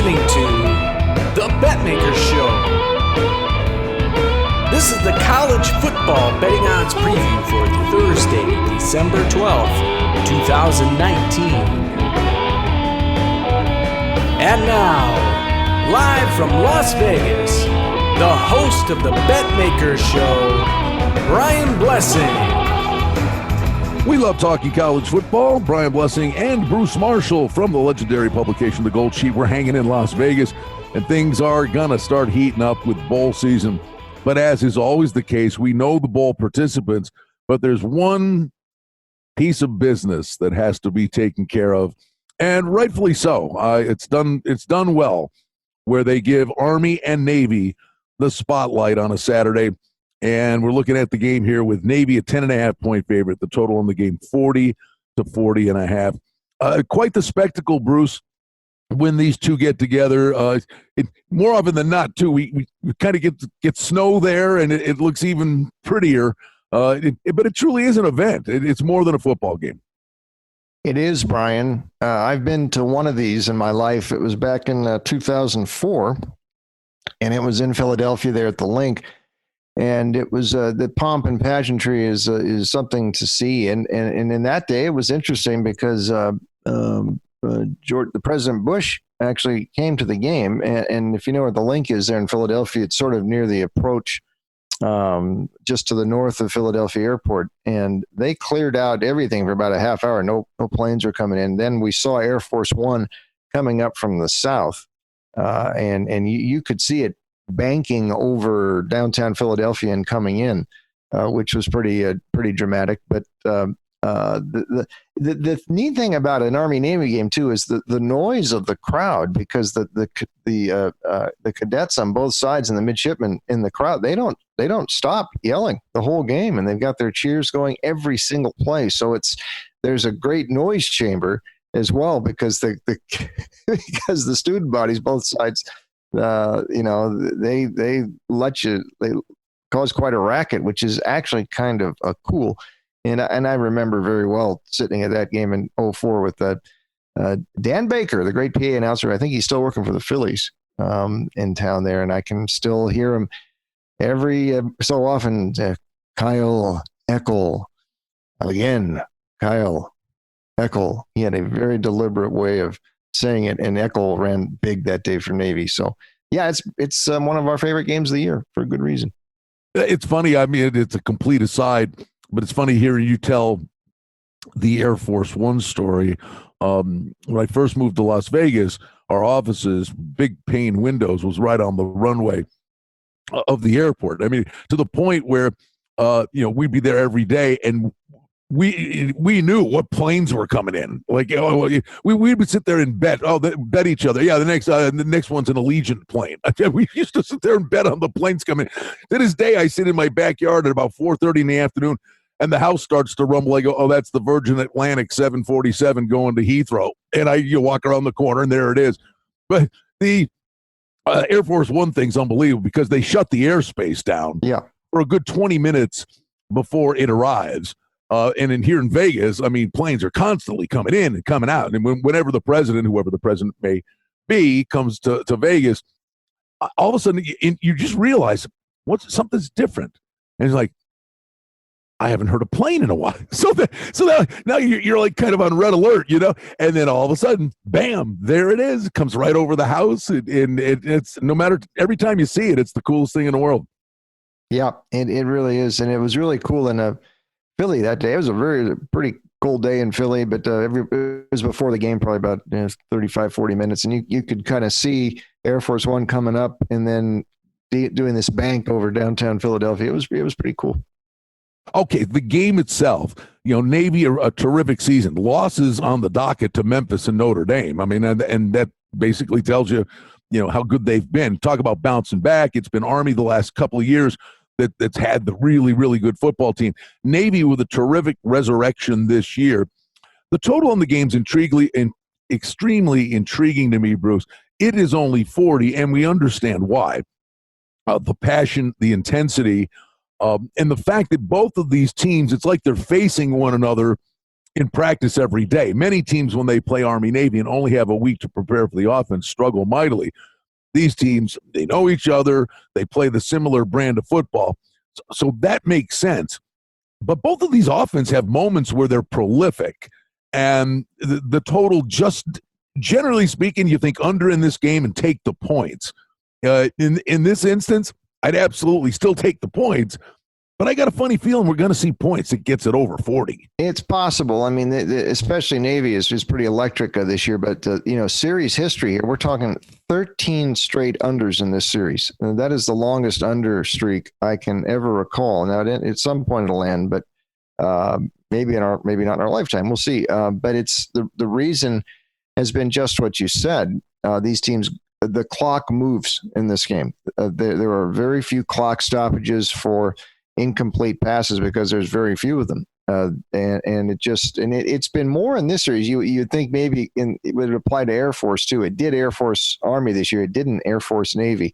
listening to the Betmaker Show. This is the college football betting odds preview for Thursday, December 12th, 2019. And now, live from Las Vegas, the host of the Betmaker Show, Brian Blessing. We love talking college football. Brian Blessing and Bruce Marshall from the legendary publication The Gold Sheet. We're hanging in Las Vegas, and things are going to start heating up with bowl season. But as is always the case, we know the bowl participants, but there's one piece of business that has to be taken care of, and rightfully so. It's done well, where they give Army and Navy the spotlight on a Saturday. And we're looking at the game here with Navy a 10.5-point favorite. The total on the game 40 to 40.5. Quite the spectacle, Bruce, when these two get together. More often than not, too, we kind of get snow there, and it looks even prettier. But it truly is an event. It's more than a football game. It is, Brian. I've been to one of these in my life. It was back in 2004, and it was in Philadelphia there at the Link. And it was the pomp and pageantry is something to see, and in that day it was interesting because the President Bush actually came to the game, and if you know where the Link is there in Philadelphia, it's sort of near the approach, just to the north of Philadelphia Airport, and they cleared out everything for about a half hour. No planes were coming in. Then we saw Air Force One coming up from the south, and you could see it banking over downtown Philadelphia and coming in, which was pretty dramatic. But the neat thing about an Army-Navy game too is the noise of the crowd, because the cadets on both sides and the midshipmen in the crowd, they don't stop yelling the whole game, and they've got their cheers going every single play. So there's a great noise chamber as well, because because the student bodies both sides, they cause quite a racket, which is actually kind of cool. And I remember very well sitting at that game in 2004 with Dan Baker, the great PA announcer. I think he's still working for the Phillies in town there, and I can still hear him every so often. Kyle Eckel again. Kyle Eckel. He had a very deliberate way of saying it, and Eckel ran big that day for Navy. So yeah, it's one of our favorite games of the year for a good reason. It's funny. I mean, it's a complete aside, but it's funny hearing you tell the Air Force One story. When I first moved to Las Vegas, our offices, big pane windows, was right on the runway of the airport. I mean, to the point where we'd be there every day, and we knew what planes were coming in. Like, we would sit there and bet each other. Yeah, the next one's an Allegiant plane. We used to sit there and bet on the planes coming. To this day, I sit in my backyard at about 4:30 in the afternoon, and the house starts to rumble. I go, oh, that's the Virgin Atlantic 747 going to Heathrow. And you walk around the corner, and there it is. But the Air Force One thing's unbelievable, because they shut the airspace down for a good 20 minutes before it arrives. And here in Vegas, I mean, planes are constantly coming in and coming out. And whenever the president, whoever the president may be, comes to Vegas, all of a sudden you just realize something's different. And it's like, I haven't heard a plane in a while. So now you're like kind of on red alert, and then all of a sudden, bam, there it is. It comes right over the house. And it's no matter, every time you see it, it's the coolest thing in the world. Yeah, it really is. And it was really cool in Philly that day. It was a pretty cold day in Philly, but it was before the game, probably about 35, 40 minutes. And you could kind of see Air Force One coming up and then doing this bank over downtown Philadelphia. It was pretty cool. Okay, the game itself, Navy, a terrific season. Losses on the docket to Memphis and Notre Dame. I mean, and that basically tells you, how good they've been. Talk about bouncing back. It's been Army the last couple of years that's had the really, really good football team. Navy with a terrific resurrection this year. The total on the game's extremely intriguing to me, Bruce. It is only 40, and we understand why. The passion, the intensity, and the fact that both of these teams, it's like they're facing one another in practice every day. Many teams, when they play Army Navy and only have a week to prepare for the offense, struggle mightily. These teams, they know each other. They play the similar brand of football. So that makes sense. But both of these offenses have moments where they're prolific. And the total, just generally speaking, you think under in this game and take the points. In this instance, I'd absolutely still take the points. But I got a funny feeling we're going to see points that gets it over 40. It's possible. I mean, especially Navy is pretty electric this year. But, series history here, we're talking 13 straight unders in this series. And that is the longest under streak I can ever recall. Now, at some point it'll end, but maybe not in our lifetime. We'll see. But it's the reason has been just what you said. These teams, the clock moves in this game. There are very few clock stoppages for incomplete passes because there's very few of them. It's been more in this series. You'd think maybe it would apply to Air Force too. It did Air Force Army this year. It didn't Air Force Navy.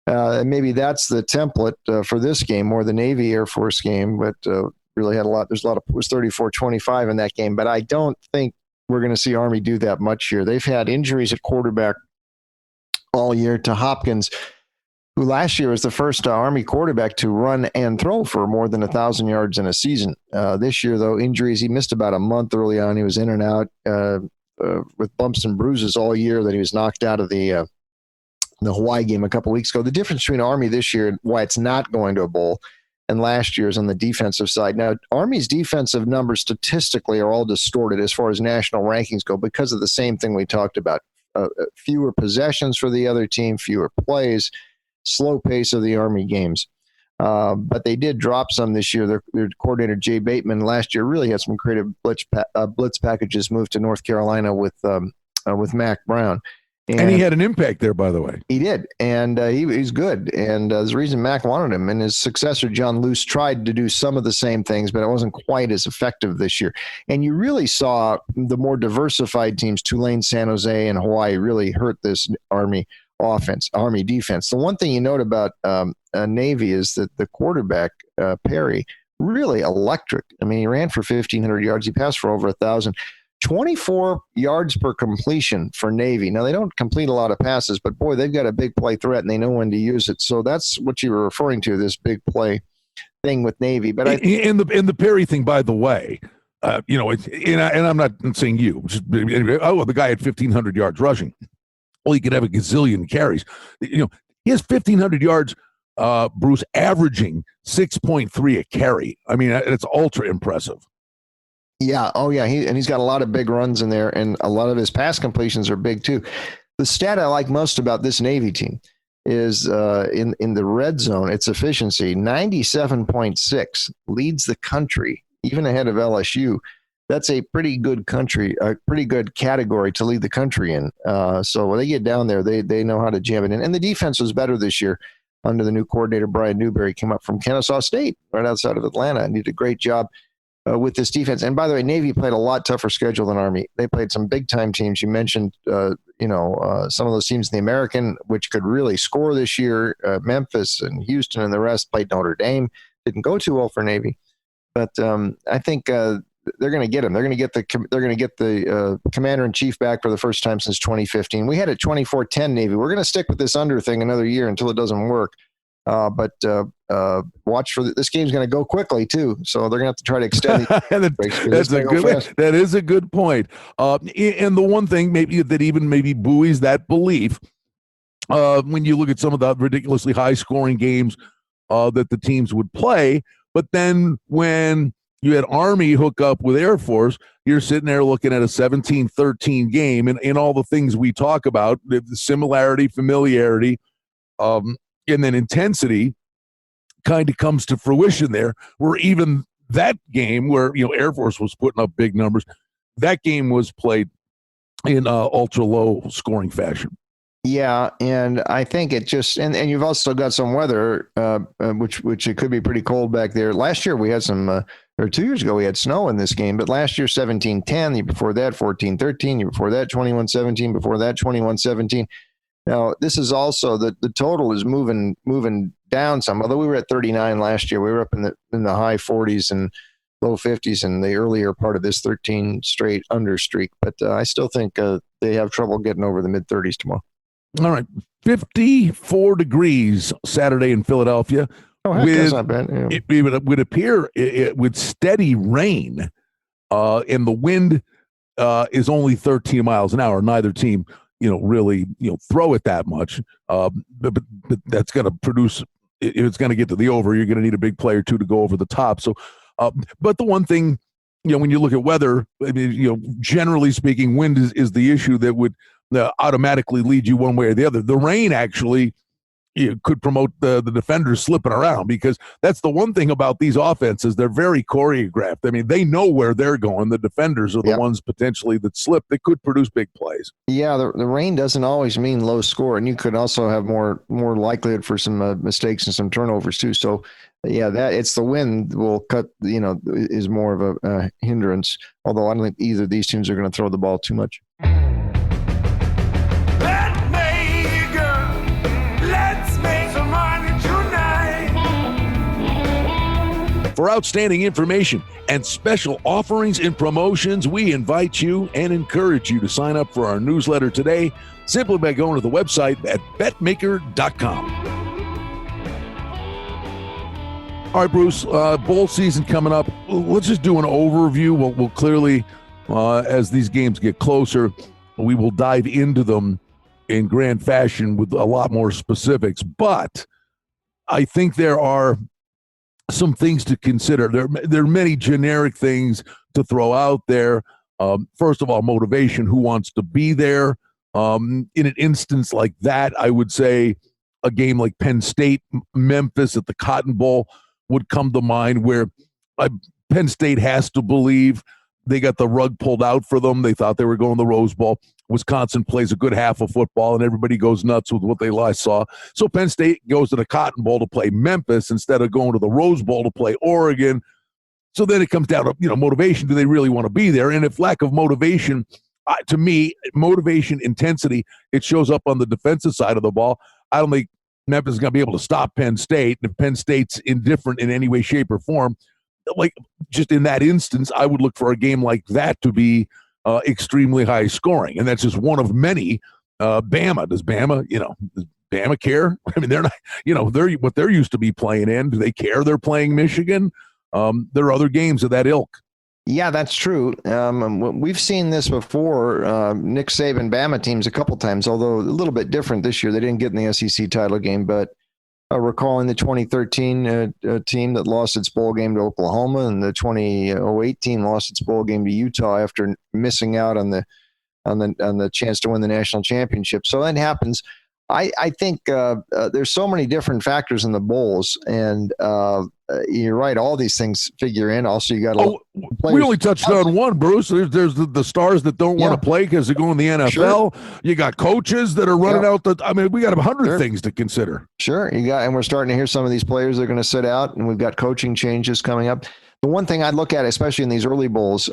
And maybe that's the template for this game, more the Navy Air Force game, but really had a lot. It was 34-25 in that game, but I don't think we're going to see Army do that much here. They've had injuries at quarterback all year to Hopkins, who last year was the first Army quarterback to run and throw for more than 1,000 yards in a season. This year, though, injuries, he missed about a month early on. He was in and out with bumps and bruises all year. That he was knocked out of the Hawaii game a couple weeks ago. The difference between Army this year and why it's not going to a bowl and last year's on the defensive side. Now, Army's defensive numbers statistically are all distorted as far as national rankings go because of the same thing we talked about. Fewer possessions for the other team, fewer plays, slow pace of the Army games. But they did drop some this year. Their coordinator, Jay Bateman, last year really had some creative blitz packages moved to North Carolina with Mac Brown. And he had an impact there, by the way. He did, and he's good. And there's a reason Mac wanted him. And his successor, John Luce, tried to do some of the same things, but it wasn't quite as effective this year. And you really saw the more diversified teams, Tulane, San Jose, and Hawaii, really hurt this Army defense. The one thing you note about Navy is that the quarterback, Perry, really electric. I mean, he ran for 1,500 yards. He passed for over 1,000. 24 yards per completion for Navy. Now, they don't complete a lot of passes, but boy, they've got a big play threat and they know when to use it. So that's what you were referring to, this big play thing with Navy. But in the Perry thing, by the way, and I'm not saying you. The guy had 1,500 yards rushing. Well, he could have a gazillion carries. He has 1,500 yards, Bruce, averaging 6.3 a carry. I mean, it's ultra impressive. Yeah. Oh, yeah. He's got a lot of big runs in there, and a lot of his pass completions are big too. The stat I like most about this Navy team is in the red zone, its efficiency, 97.6, leads the country, even ahead of LSU. That's a pretty good category to lead the country in. So when they get down there, they know how to jam it in. And the defense was better this year under the new coordinator, Brian Newberry. Came up from Kennesaw State, right outside of Atlanta, and did a great job with this defense. And by the way, Navy played a lot tougher schedule than Army. They played some big-time teams. You mentioned, some of those teams in the American, which could really score this year. Memphis and Houston and the rest played Notre Dame. Didn't go too well for Navy. But I think they're going to get him. They're going to get the commander-in-chief back for the first time since 2015. We had it 24-10 Navy. We're going to stick with this under thing another year until it doesn't work. But watch for this game's going to go quickly too, so they're going to have to try to extend. That is a good point. And the one thing maybe buoys that belief when you look at some of the ridiculously high-scoring games that the teams would play, but then when you had Army hook up with Air Force, you're sitting there looking at a 17-13 game, and all the things we talk about, the similarity, familiarity, and then intensity kind of comes to fruition there, where even that game where, Air Force was putting up big numbers, that game was played in ultra low scoring fashion. Yeah, and I think it just and you've also got some weather, which it could be pretty cold back there. Last year we had some, or 2 years ago we had snow in this game, but last year 17-10, the year before that 14-13, year before that 21-17, before that 21-17. Now this is also the total is moving down some. Although we were at 39 last year, we were up in the high 40s and low 50s in the earlier part of this 13 straight under streak. But I still think they have trouble getting over the mid 30s tomorrow. All right. 54 degrees Saturday in Philadelphia. Oh, heck, that's not bad. Yeah. It would appear with steady rain, and the wind is only 13 miles an hour. Neither team, really, throw it that much. But that's going to produce, if it's going to get to the over, you're going to need a big play or two to go over the top. So, but the one thing, when you look at weather, I mean, generally speaking, wind is the issue that would automatically lead you one way or the other. The rain actually could promote the defenders slipping around, because that's the one thing about these offenses. They're very choreographed. I mean, they know where they're going. The defenders are the ones potentially that slip. They could produce big plays. Yeah, the rain doesn't always mean low score, and you could also have more likelihood for some mistakes and some turnovers too. So, yeah, it's the wind will cut, is more of a hindrance, although I don't think either of these teams are going to throw the ball too much. For outstanding information and special offerings and promotions, we invite you and encourage you to sign up for our newsletter today simply by going to the website at betmaker.com. All right, Bruce, bowl season coming up. Let's just do an overview. We'll clearly, as these games get closer, we will dive into them in grand fashion with a lot more specifics. But I think there are some things to consider. There are many generic things to throw out there. First of all, motivation. Who wants to be there? In an instance like that, I would say a game like Penn State, Memphis at the Cotton Bowl would come to mind, where Penn State has to believe they got the rug pulled out for them. They thought they were going to the Rose Bowl. Wisconsin plays a good half of football, and everybody goes nuts with what they last saw. So Penn State goes to the Cotton Bowl to play Memphis instead of going to the Rose Bowl to play Oregon. So then it comes down to, motivation. Do they really want to be there? And if lack of motivation, to me, motivation, intensity, it shows up on the defensive side of the ball. I don't think Memphis is going to be able to stop Penn State. And if Penn State's indifferent in any way, shape, or form, like just in that instance, I would look for a game like that to be extremely high scoring. And that's just one of many. Bama, does Bama care? I mean, they're not, they're what they're used to be playing in. Do they care they're playing Michigan? There are other games of that ilk. Yeah, that's true. We've seen this before. Nick Saban Bama teams a couple times, although a little bit different this year. They didn't get in the SEC title game, but recalling the 2013 team that lost its bowl game to Oklahoma, and the 2008 team lost its bowl game to Utah after missing out on the chance to win the national championship. So that happens. I think there's so many different factors in the bowls, and you're right. All these things figure in. Also, you got we only touched on one, Bruce. There's the stars that don't want to play because they're going to the NFL. Sure. You got coaches that are running out. We got 100 things to consider. Sure, and we're starting to hear some of these players that are going to sit out, and we've got coaching changes coming up. The one thing I'd look at, especially in these early bowls,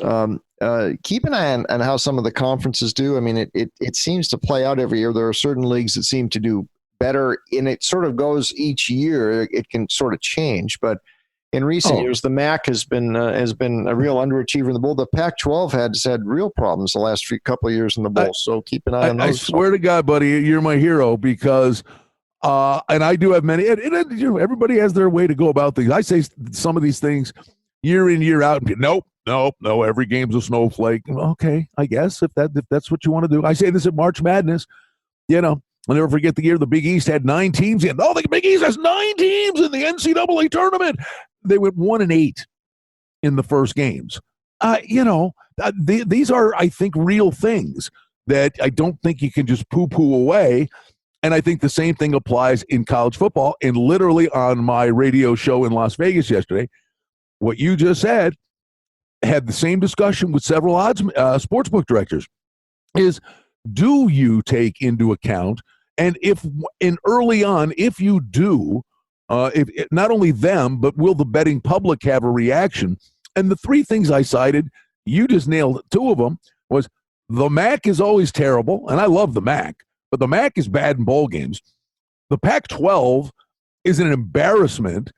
keep an eye on how some of the conferences do. I mean, it seems to play out every year. There are certain leagues that seem to do better, and it sort of goes each year. It can sort of change, but in recent years, the MAC has been a real underachiever in the bowl. The Pac-12 has had real problems the last couple of years in the bowl. So keep an eye on those. I swear to God, buddy, you're my hero, because and I do have many. And everybody has their way to go about things. I say some of these things year in, year out. Nope. Every game's a snowflake. Okay, I guess if that's what you want to do. I say this at March Madness. I'll never forget the year the Big East had 9 teams in. The Big East has 9 teams in the NCAA tournament. They went 1-8 in the first games. These are, I think, real things that I don't think you can just poo-poo away. And I think the same thing applies in college football. And literally on my radio show in Las Vegas yesterday, what you just said, had the same discussion with several sportsbook directors, is do you take into account, and early on, if you do, if not only them, but will the betting public have a reaction? And the 3 things I cited, you just nailed 2 of them, was the MAC is always terrible, and I love the MAC, but the MAC is bad in bowl games. The Pac-12 is an embarrassment,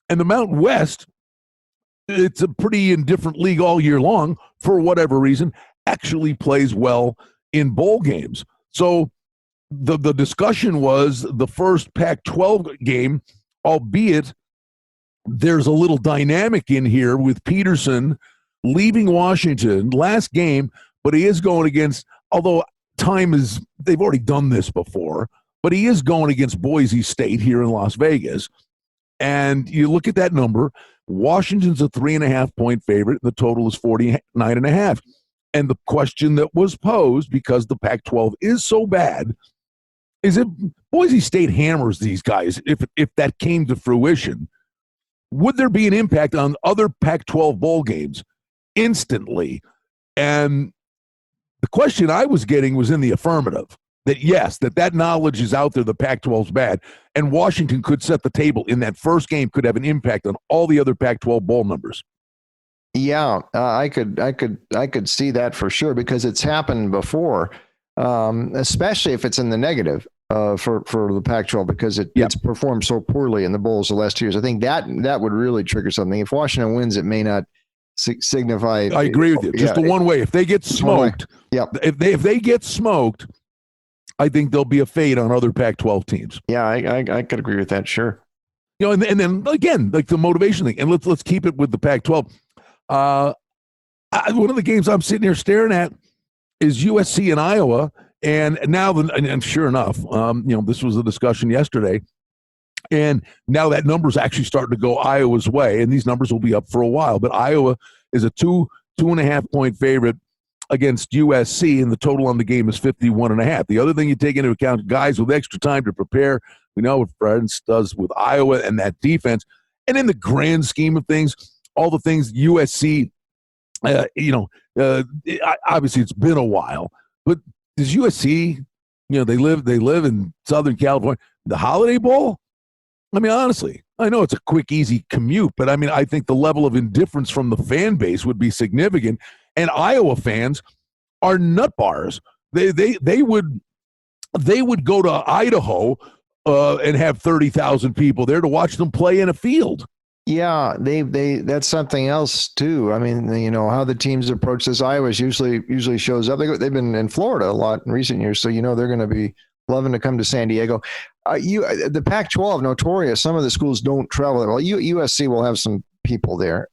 and the Mountain West it's a pretty indifferent league all year long for whatever reason, actually plays well in bowl games. So the discussion was the first Pac-12 game, albeit there's a little dynamic in here with Peterson leaving Washington last game, but he is going against, although they've already done this before, but he is going against Boise State here in Las Vegas. And you look at that number, Washington's a 3.5-point favorite. The total is 49.5. And the question that was posed, because the Pac-12 is so bad, is if Boise State hammers these guys, if that came to fruition, would there be an impact on other Pac-12 bowl games instantly? And the question I was getting was in the affirmative, that yes, that knowledge is out there, the Pac-12's bad, and Washington could set the table in that first game, could have an impact on all the other Pac-12 bowl numbers. Yeah, I could see that for sure, because it's happened before, especially if it's in the negative for the Pac-12, because it's performed so poorly in the bowls the last 2 years. I think that would really trigger something. If Washington wins, it may not signify. I agree with you. Just the one way. If they get smoked, if they get smoked, I think there'll be a fade on other Pac-12 teams. Yeah, I could agree with that. Sure. And then again, like the motivation thing, and let's keep it with the Pac-12. One of the games I'm sitting here staring at is USC and Iowa, and now and sure enough, this was a discussion yesterday, and now that number's actually starting to go Iowa's way, and these numbers will be up for a while. But Iowa is a 2.5-point favorite against USC, and the total on the game is 51.5. The other thing you take into account, guys with extra time to prepare, we know what France does with Iowa and that defense, and in the grand scheme of things, all the things USC, obviously it's been a while, but does USC, they live in Southern California, the Holiday Bowl? I mean, honestly, I know it's a quick, easy commute, but I mean, I think the level of indifference from the fan base would be significant. And Iowa fans are nut bars. They would go to Idaho and have 30,000 people there to watch them play in a field. Yeah, that's something else too. I mean, how the teams approach this. Iowa's usually shows up. They've been in Florida a lot in recent years, so they're going to be loving to come to San Diego. The Pac-12 notorious. Some of the schools don't travel. Well, USC will have some people there.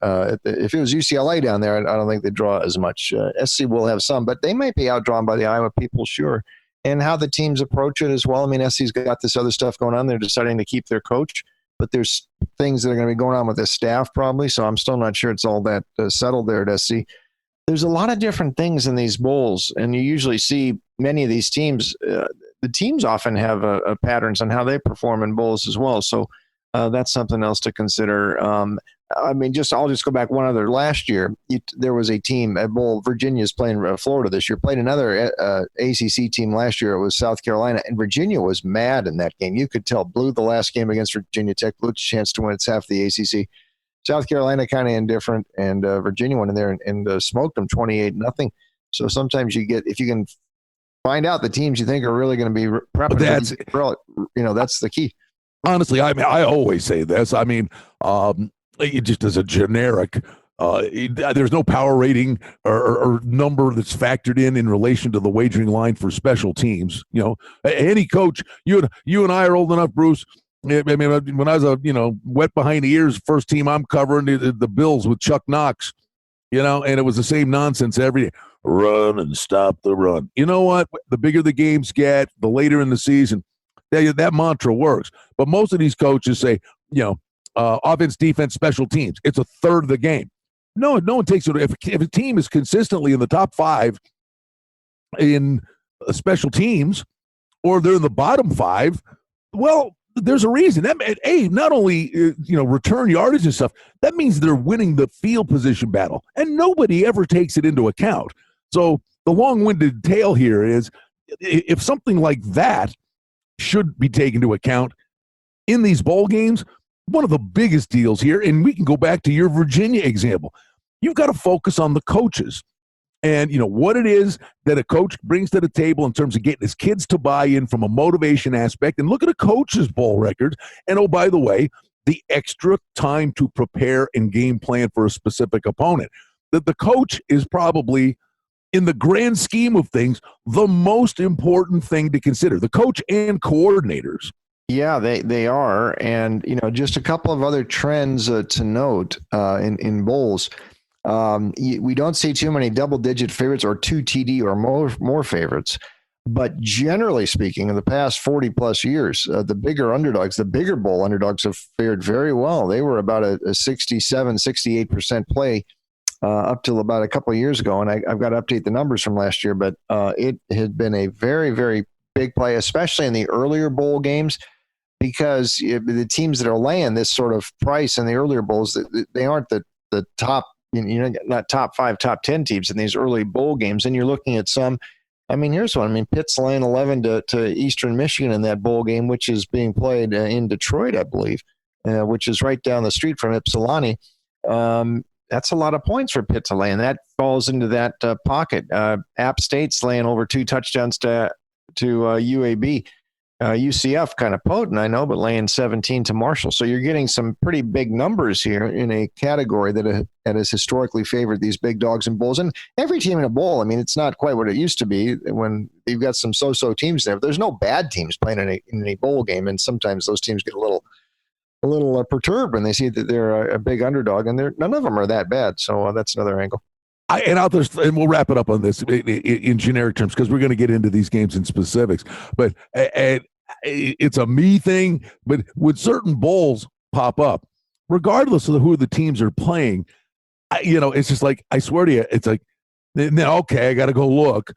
If it was UCLA down there, I don't think they draw as much. SC will have some, but they might be outdrawn by the Iowa people, sure. And how the teams approach it as well. I mean, SC's got this other stuff going on. They're deciding to keep their coach, but there's things that are going to be going on with the staff probably. So I'm still not sure it's all that settled there at SC. There's a lot of different things in these bowls, and you usually see many of these teams. The teams often have patterns on how they perform in bowls as well. So that's something else to consider. I'll just go back one other. Last year, there was a team at bowl. Virginia's playing Florida this year. Played another ACC team last year. It was South Carolina, and Virginia was mad in that game. You could tell. Blew the last game against Virginia Tech. Blew a chance to win. It's half the ACC. South Carolina kind of indifferent, and Virginia went in there and smoked them 28-0. So sometimes if you can find out the teams you think are really going to be prepping. That's the key. Honestly, I mean, I always say this. I mean, it just as a generic, there's no power rating or number that's factored in relation to the wagering line for special teams. Any coach, you and I are old enough, Bruce. I mean, when I was wet behind the ears, first team I'm covering the Bills with Chuck Knox, and it was the same nonsense every day. Run and stop the run. You know what? The bigger the games get, the later in the season, that mantra works. But most of these coaches say, offense, defense, special teams. It's a third of the game. No one takes it. If a team is consistently in the top 5 in special teams, or they're in the bottom 5, well, there's a reason. That not only return yardage and stuff. That means they're winning the field position battle, and nobody ever takes it into account. So the long-winded tale here is, if something like that should be taken into account in these bowl games, one of the biggest deals here, and we can go back to your Virginia example, you've got to focus on the coaches and what it is that a coach brings to the table in terms of getting his kids to buy in from a motivation aspect. And look at a coach's bowl record. And oh, by the way, the extra time to prepare and game plan for a specific opponent. That the coach is probably, in the grand scheme of things, the most important thing to consider. The coach and coordinators. Yeah, they are. And, just a couple of other trends to note in bowls. We don't see too many double-digit favorites or 2 TD or more favorites. But generally speaking, in the past 40-plus years, the bigger underdogs, the bigger bowl underdogs have fared very well. They were about a 67, 68% play up till about a couple of years ago. And I've got to update the numbers from last year. But it had been a very, very big play, especially in the earlier bowl games, because the teams that are laying this sort of price in the earlier bowls, they aren't the top, not top 5, top 10 teams in these early bowl games. And you're looking at some. Here's one. Pitt's laying 11 to Eastern Michigan in that bowl game, which is being played in Detroit, I believe, which is right down the street from Ypsilanti. That's a lot of points for Pitt to lay, and that falls into that pocket. App State's laying over 2 touchdowns to UAB. UCF kind of potent, I know, but laying 17 to Marshall. So you're getting some pretty big numbers here in a category that has historically favored these big dogs in bowls. And every team in a bowl, it's not quite what it used to be when you've got some so-so teams there. There's no bad teams playing in a bowl game, and sometimes those teams get a little perturbed when they see that they're a big underdog, and none of them are that bad. So that's another angle. And we'll wrap it up on this in generic terms, because we're going to get into these games in specifics. But it's a me thing. But when certain bowls pop up, regardless of who the teams are playing, it's just like, I swear to you, it's like, now, okay, I got to go look.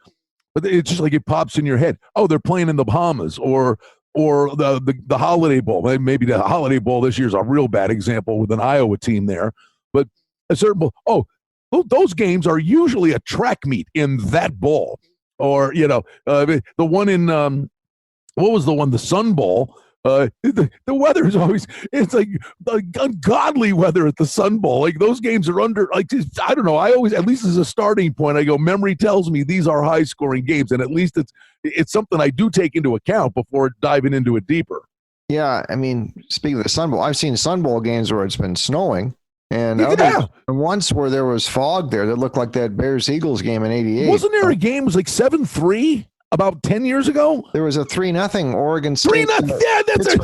But it's just like it pops in your head. Oh, they're playing in the Bahamas or the Holiday Bowl. Maybe the Holiday Bowl this year is a real bad example with an Iowa team there. But a certain bowl, those games are usually a track meet in that bowl. Or, the one in, what was the one? The Sun Bowl. The weather is always, it's like ungodly weather at the Sun Bowl. Like, those games are under, I don't know. I always, at least as a starting point, I go, memory tells me these are high scoring games. And at least it's something I do take into account before diving into it deeper. Yeah. Speaking of the Sun Bowl, I've seen Sun Bowl games where it's been snowing. And once where there was fog there that looked like that Bears-Eagles game in '88. Wasn't there a game? It was like 7-3 about 10 years ago? There was a 3-0 Oregon State. 3-0. Yeah, that's it.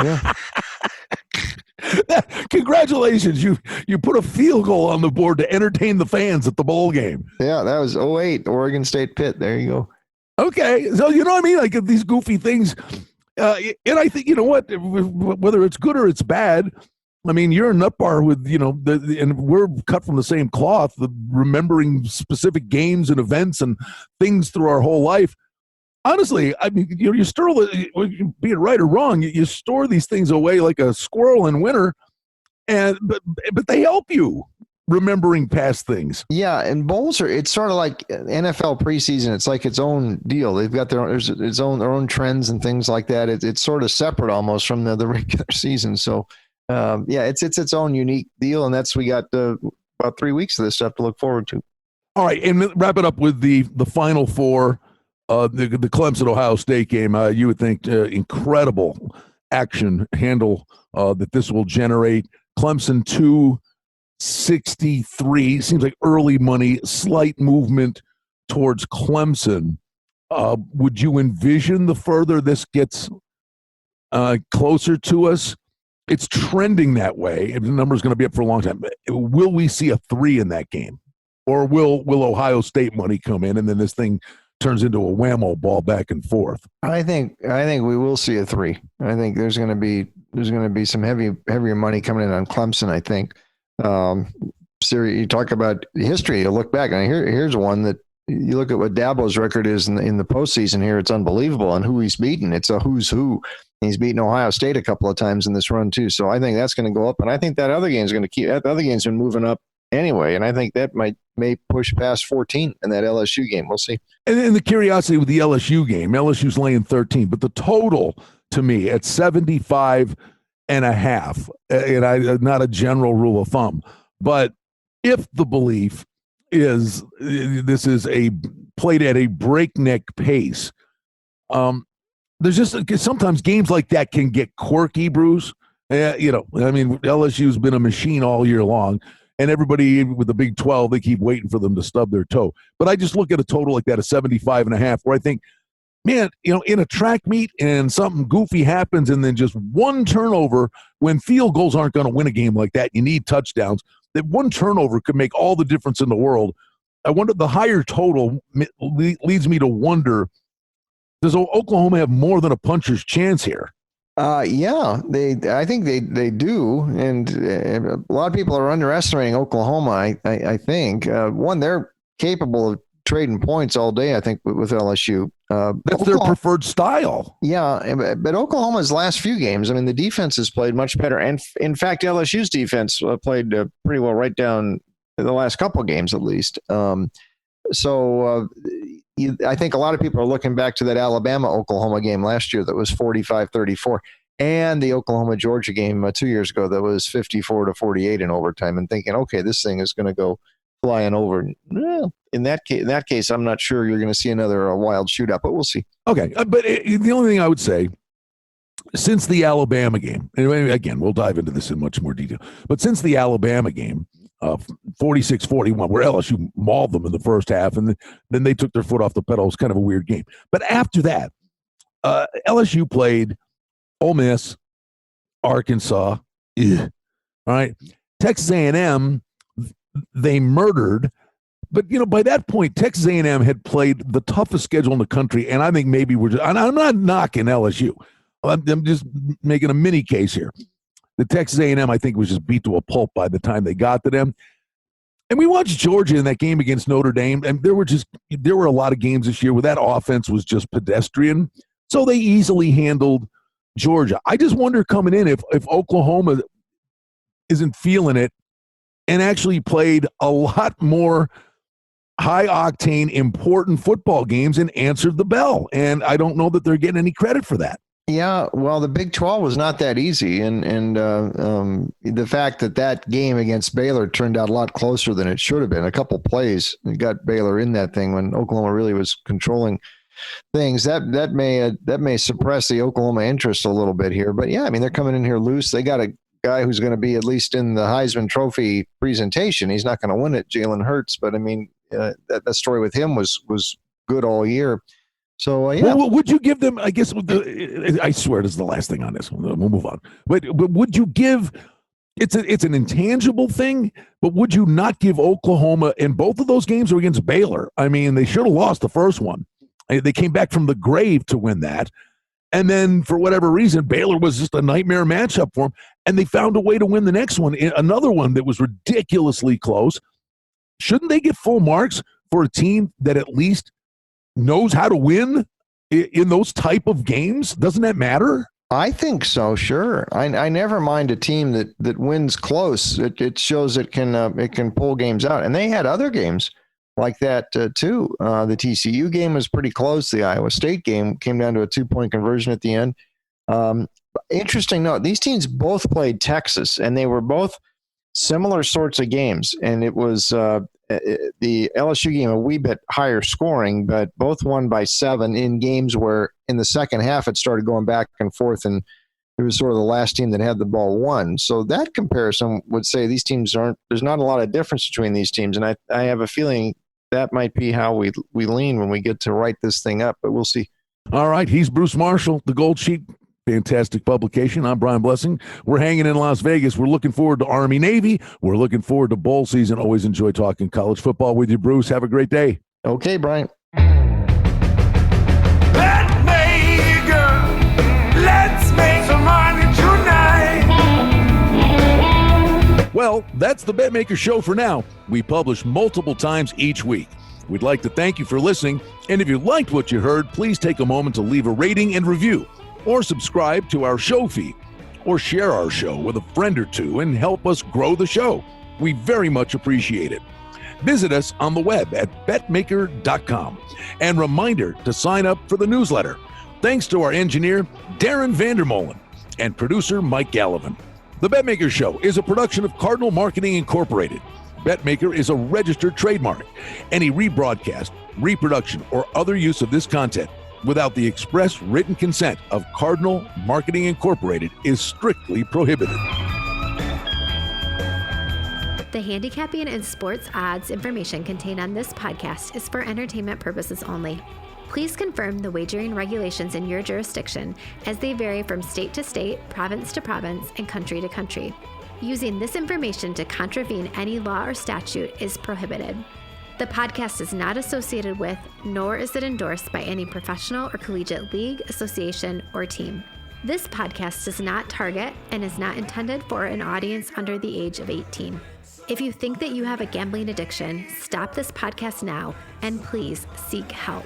Yeah. Congratulations. You put a field goal on the board to entertain the fans at the bowl game. Yeah, that was 2008 Oregon State Pitt. There you go. Okay. So, you know what I mean? Like, these goofy things. And I think, you know what? Whether it's good or it's bad, you're a nut bar with, and we're cut from the same cloth, remembering specific games and events and things through our whole life. Honestly, you store, being right or wrong, you store these things away like a squirrel in winter, but they help you remembering past things. Yeah, and bowls it's sort of like NFL preseason. It's like its own deal. They've got their own trends and things like that. It's sort of separate almost from the regular season. So. It's its own unique deal, and we got about 3 weeks of this stuff to look forward to. All right, and wrap it up with the Final Four, the Clemson-Ohio State game. You would think incredible action handle that this will generate. Clemson 263 seems like early money, slight movement towards Clemson. Would you envision the further this gets closer to us? It's trending that way. The number's going to be up for a long time. Will we see a 3 in that game? Or will Ohio State money come in and then this thing turns into a whammo ball back and forth? I think we will see a 3. I think there's going to be some heavier money coming in on Clemson, I think. You talk about history, you look back, and here's one that you look at what Dabo's record is in the postseason here. It's unbelievable, and who he's beaten. It's a who's who. He's beaten Ohio State a couple of times in this run too. So I think that's going to go up, and I think that other game is going to keep. That other game's been moving up anyway, and I think that may push past 14 in that LSU game. We'll see. And the curiosity with the LSU game, LSU's laying 13, but the total to me at 75.5, and I not a general rule of thumb, but if the belief is this is played at a breakneck pace. There's just sometimes games like that can get quirky, Bruce. LSU's been a machine all year long, and everybody with the Big 12, they keep waiting for them to stub their toe. But I just look at a total like that, a 75.5, where I think, man, in a track meet and something goofy happens and then just one turnover, when field goals aren't going to win a game like that, you need touchdowns. That one turnover could make all the difference in the world. I wonder, the higher total leads me to wonder, does Oklahoma have more than a puncher's chance here? I think they do, and a lot of people are underestimating Oklahoma. I think they're capable of trading points all day. I think with LSU, that's their preferred style. Yeah, but Oklahoma's last few games, I mean, the defense has played much better, and in fact, LSU's defense played pretty well right down the last couple of games at least. I think a lot of people are looking back to that Alabama-Oklahoma game last year that was 45-34, and the Oklahoma-Georgia game 2 years ago that was 54-48 in overtime, and thinking, okay, this thing is going to go flying over. Well, in that case, I'm not sure you're going to see another wild shootout, but we'll see. Okay, but the only thing I would say, since the Alabama game, and again, we'll dive into this in much more detail, but since the Alabama game, 46-41, where LSU mauled them in the first half, and then they took their foot off the pedal. It was kind of a weird game. But after that, LSU played Ole Miss, Arkansas. All right, Texas A&M, they murdered. But by that point, Texas A&M had played the toughest schedule in the country, and I think maybe and I'm not knocking LSU. I'm just making a mini case here. The Texas A&M, I think, was just beat to a pulp by the time they got to them. And we watched Georgia in that game against Notre Dame, and there were a lot of games this year where that offense was just pedestrian. So they easily handled Georgia. I just wonder coming in if Oklahoma isn't feeling it and actually played a lot more high-octane, important football games and answered the bell. And I don't know that they're getting any credit for that. Yeah, well, the Big 12 was not that easy, and the fact that game against Baylor turned out a lot closer than it should have been. A couple plays got Baylor in that thing when Oklahoma really was controlling things. That may suppress the Oklahoma interest a little bit here, but yeah, I mean, they're coming in here loose. They got a guy who's going to be at least in the Heisman Trophy presentation. He's not going to win it, Jalen Hurts, but I mean, that story with him was good all year. So, yeah. Well, would you give them, I guess, I swear this is the last thing on this one. We'll move on. But would you give, it's an intangible thing, but would you not give Oklahoma, and both of those games were against Baylor? I mean, they should have lost the first one. They came back from the grave to win that. And then, for whatever reason, Baylor was just a nightmare matchup for them, and they found a way to win the next one, another one that was ridiculously close. Shouldn't they get full marks for a team that at least knows how to win in those type of games? Doesn't that matter? I think so. Sure. I never mind a team that wins close. It shows it can pull games out, and they had other games like that too. The TCU game was pretty close. The Iowa State game came down to a 2-point conversion at the end. Interesting note: these teams both played Texas, and they were both similar sorts of games, and it was the LSU game a wee bit higher scoring, but both won by 7 in games where in the second half it started going back and forth, and it was sort of the last team that had the ball won. So that comparison would say these teams there's not a lot of difference between these teams, and I have a feeling that might be how we lean when we get to write this thing up, but we'll see. All right, he's Bruce Marshall, The Gold Sheet. Fantastic publication. I'm Brian Blessing. We're hanging in Las Vegas. We're looking forward to Army-Navy. We're looking forward to bowl season. Always enjoy talking college football with you, Bruce. Have a great day. Okay, Brian. Betmaker, let's make some money tonight. Well, that's the Betmaker Show for now. We publish multiple times each week. We'd like to thank you for listening. And if you liked what you heard, please take a moment to leave a rating and review, or subscribe to our show feed, or share our show with a friend or two and help us grow the show. We very much appreciate it. Visit us on the web at betmaker.com. And reminder to sign up for the newsletter. Thanks to our engineer, Darren Vandermolen, and producer, Mike Gallivan. The Betmaker Show is a production of Cardinal Marketing Incorporated. Betmaker is a registered trademark. Any rebroadcast, reproduction, or other use of this content without the express written consent of Cardinal Marketing Incorporated is strictly prohibited. The handicapping and sports odds information contained on this podcast is for entertainment purposes only. Please confirm the wagering regulations in your jurisdiction, as they vary from state to state, province to province, and country to country. Using this information to contravene any law or statute is prohibited. The podcast is not associated with, nor is it endorsed by any professional or collegiate league, association, or team. This podcast does not target and is not intended for an audience under the age of 18. If you think that you have a gambling addiction, stop this podcast now and please seek help.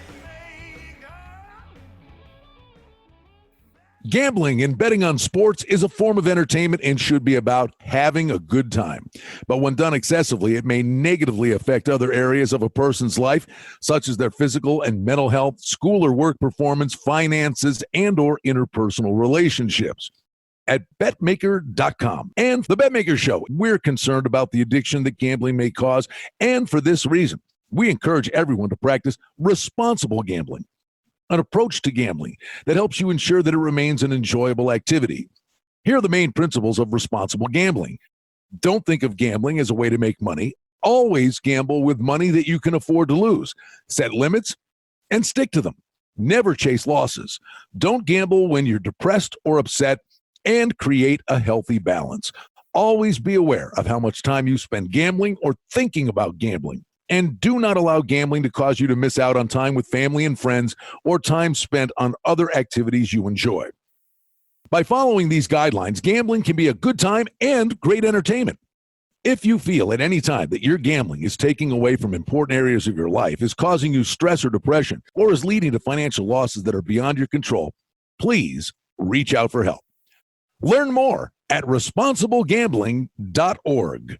Gambling and betting on sports is a form of entertainment and should be about having a good time. But when done excessively, it may negatively affect other areas of a person's life, such as their physical and mental health, school or work performance, finances, and or interpersonal relationships. At Betmaker.com and the Betmaker Show, we're concerned about the addiction that gambling may cause, and for this reason, we encourage everyone to practice responsible gambling, an approach to gambling that helps you ensure that it remains an enjoyable activity. Here are the main principles of responsible gambling. Don't think of gambling as a way to make money. Always gamble with money that you can afford to lose. Set limits and stick to them. Never chase losses. Don't gamble when you're depressed or upset, and create a healthy balance. Always be aware of how much time you spend gambling or thinking about gambling. And do not allow gambling to cause you to miss out on time with family and friends or time spent on other activities you enjoy. By following these guidelines, gambling can be a good time and great entertainment. If you feel at any time that your gambling is taking away from important areas of your life, is causing you stress or depression, or is leading to financial losses that are beyond your control, please reach out for help. Learn more at responsiblegambling.org.